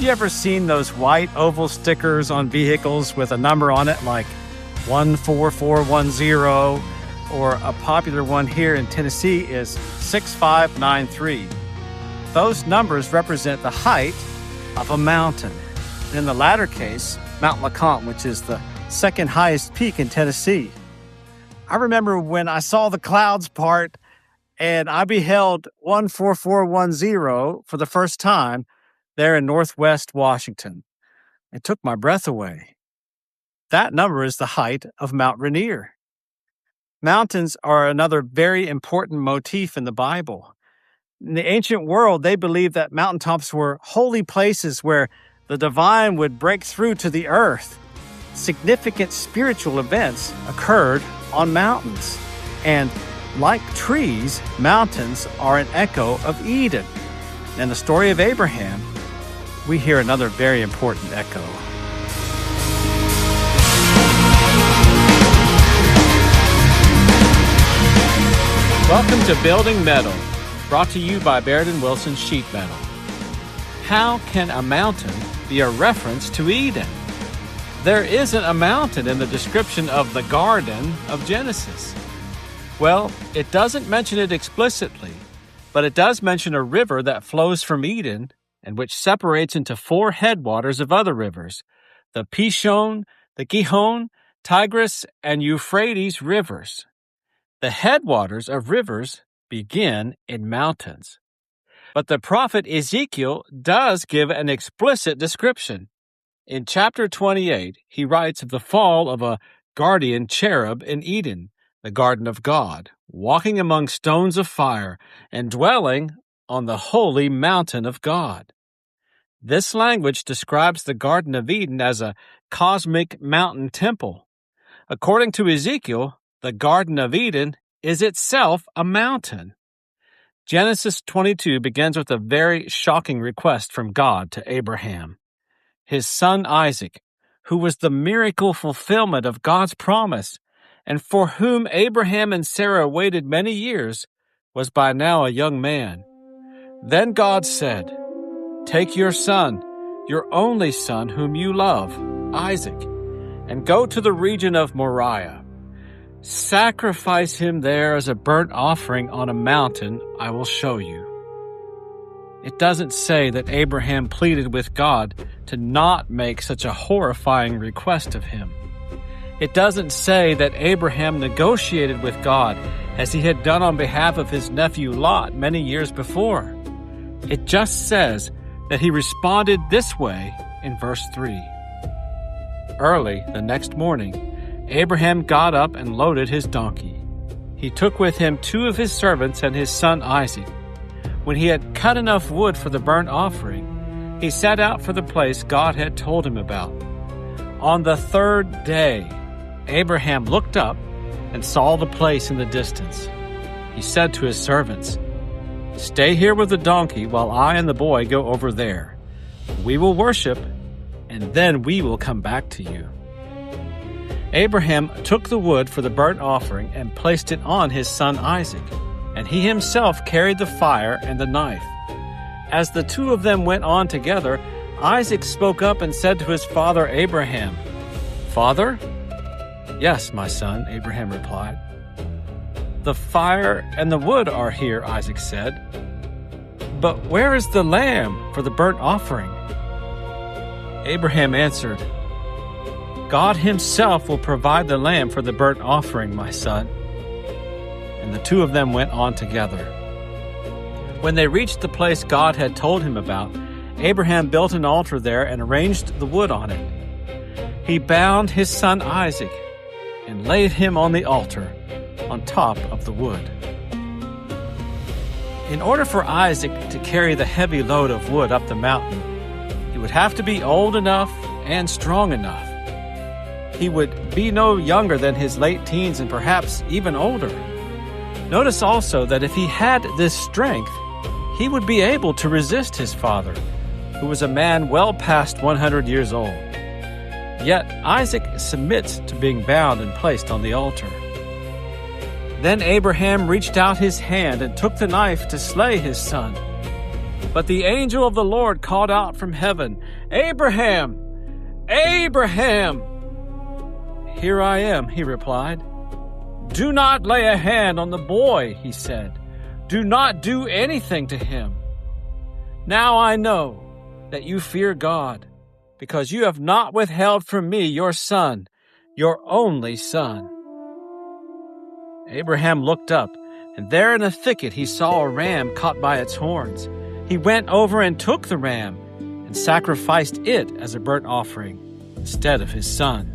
Have you ever seen those white oval stickers on vehicles with a number on it like 14410, or a popular one here in Tennessee is 6593? Those numbers represent the height of a mountain. In the latter case, Mount LeConte, which is the second highest peak in Tennessee. I remember when I saw the clouds part and I beheld 14410 for the first time there in Northwest Washington. It took my breath away. That number is the height of Mount Rainier. Mountains are another very important motif in the Bible. In the ancient world, they believed that mountaintops were holy places where the divine would break through to the earth. Significant spiritual events occurred on mountains. And like trees, mountains are an echo of Eden. In the story of Abraham, we hear another very important echo. Welcome to Building Metal, brought to you by Baird & Wilson Sheet Metal. How can a mountain be a reference to Eden? There isn't a mountain in the description of the Garden of Genesis. Well, it doesn't mention it explicitly, but it does mention a river that flows from Eden and which separates into four headwaters of other rivers, the Pishon, the Gihon, Tigris, and Euphrates rivers. The headwaters of rivers begin in mountains. But the prophet Ezekiel does give an explicit description. In chapter 28, he writes of the fall of a guardian cherub in Eden, the garden of God, walking among stones of fire and dwelling on the holy mountain of God. This language describes the Garden of Eden as a cosmic mountain temple. According to Ezekiel, the Garden of Eden is itself a mountain. Genesis 22 begins with a very shocking request from God to Abraham. His son Isaac, who was the miracle fulfillment of God's promise, and for whom Abraham and Sarah waited many years, was by now a young man. Then God said, "Take your son, your only son whom you love, Isaac, and go to the region of Moriah. Sacrifice him there as a burnt offering on a mountain I will show you." It doesn't say that Abraham pleaded with God to not make such a horrifying request of him. It doesn't say that Abraham negotiated with God as he had done on behalf of his nephew Lot many years before. It just says that he responded this way in verse 3. Early the next morning, Abraham got up and loaded his donkey. He took with him 2 of his servants and his son Isaac. When he had cut enough wood for the burnt offering, he set out for the place God had told him about. On the 3rd day, Abraham looked up and saw the place in the distance. He said to his servants, "Stay here with the donkey while I and the boy go over there. We will worship, and then we will come back to you." Abraham took the wood for the burnt offering and placed it on his son Isaac, and he himself carried the fire and the knife. As the 2 of them went on together, Isaac spoke up and said to his father Abraham, "Father?" "Yes, my son," Abraham replied. "The fire and the wood are here," Isaac said. "But where is the lamb for the burnt offering?" Abraham answered, "God himself will provide the lamb for the burnt offering, my son." And the 2 of them went on together. When they reached the place God had told him about, Abraham built an altar there and arranged the wood on it. He bound his son Isaac and laid him on the altar on top of the wood. In order for Isaac to carry the heavy load of wood up the mountain, he would have to be old enough and strong enough. He would be no younger than his late teens and perhaps even older. Notice also that if he had this strength, he would be able to resist his father, who was a man well past 100 years old. Yet Isaac submits to being bound and placed on the altar. Then Abraham reached out his hand and took the knife to slay his son. But the angel of the Lord called out from heaven, "Abraham! Abraham!" "Here I am," he replied. "Do not lay a hand on the boy," he said. "Do not do anything to him. Now I know that you fear God, because you have not withheld from me your son, your only son." Abraham looked up, and there in a thicket he saw a ram caught by its horns. He went over and took the ram and sacrificed it as a burnt offering instead of his son.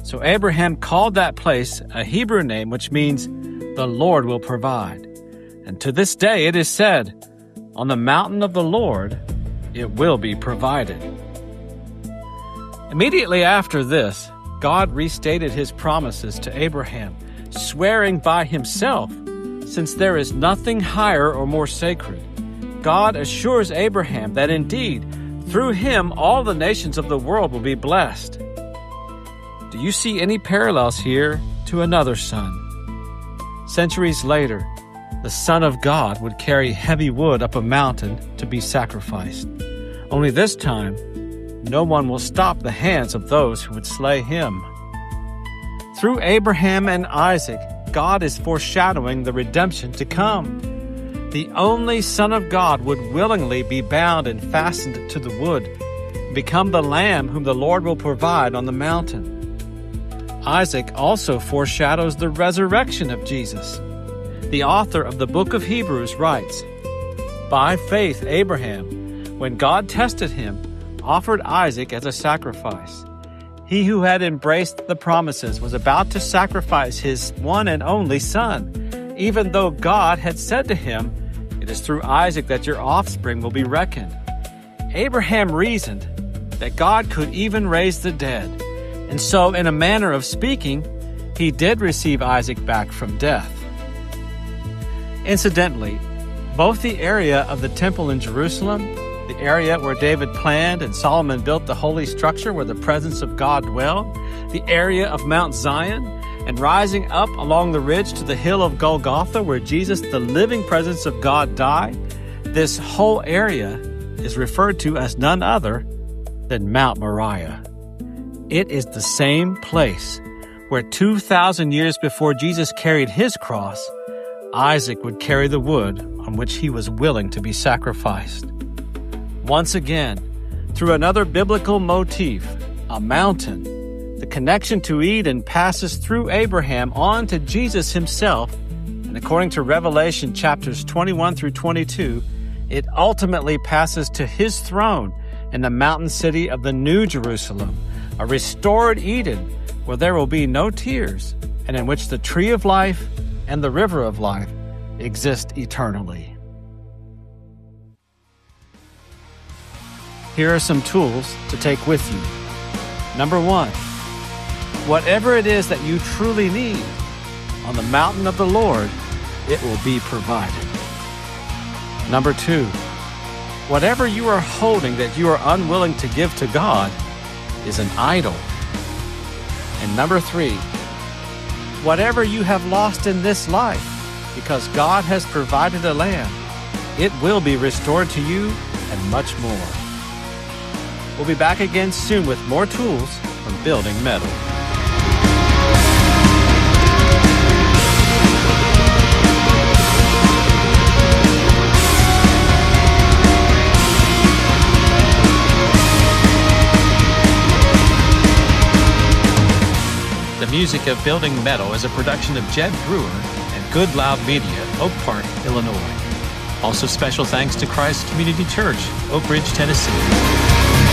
So Abraham called that place a Hebrew name, which means "the Lord will provide." And to this day it is said, "On the mountain of the Lord it will be provided." Immediately after this, God restated his promises to Abraham, swearing by himself, since there is nothing higher or more sacred. God assures Abraham that indeed, through him, all the nations of the world will be blessed. Do you see any parallels here to another son? Centuries later, the Son of God would carry heavy wood up a mountain to be sacrificed. Only this time, no one will stop the hands of those who would slay him. Through Abraham and Isaac, God is foreshadowing the redemption to come. The only Son of God would willingly be bound and fastened to the wood, and become the lamb whom the Lord will provide on the mountain. Isaac also foreshadows the resurrection of Jesus. The author of the book of Hebrews writes, "By faith Abraham, when God tested him, offered Isaac as a sacrifice. He who had embraced the promises was about to sacrifice his one and only son, even though God had said to him, 'It is through Isaac that your offspring will be reckoned.' Abraham reasoned that God could even raise the dead, and so, in a manner of speaking, he did receive Isaac back from death." Incidentally, both the area of the temple in Jerusalem, the area where David planned and Solomon built the holy structure where the presence of God dwelled, the area of Mount Zion, and rising up along the ridge to the hill of Golgotha where Jesus, the living presence of God, died, this whole area is referred to as none other than Mount Moriah. It is the same place where 2,000 years before Jesus carried his cross, Isaac would carry the wood on which he was willing to be sacrificed. Once again, through another biblical motif, a mountain, the connection to Eden passes through Abraham on to Jesus himself, and according to Revelation chapters 21 through 22, it ultimately passes to his throne in the mountain city of the New Jerusalem, a restored Eden where there will be no tears, and in which the tree of life and the river of life exist eternally. Here are some tools to take with you. Number 1, whatever it is that you truly need, on the mountain of the Lord, it will be provided. Number 2, whatever you are holding that you are unwilling to give to God is an idol. And number 3, whatever you have lost in this life, because God has provided a lamb, it will be restored to you and much more. We'll be back again soon with more tools from Building Metal. The music of Building Metal is a production of Jed Brewer and Good Loud Media, Oak Park, Illinois. Also special thanks to Christ Community Church, Oak Ridge, Tennessee.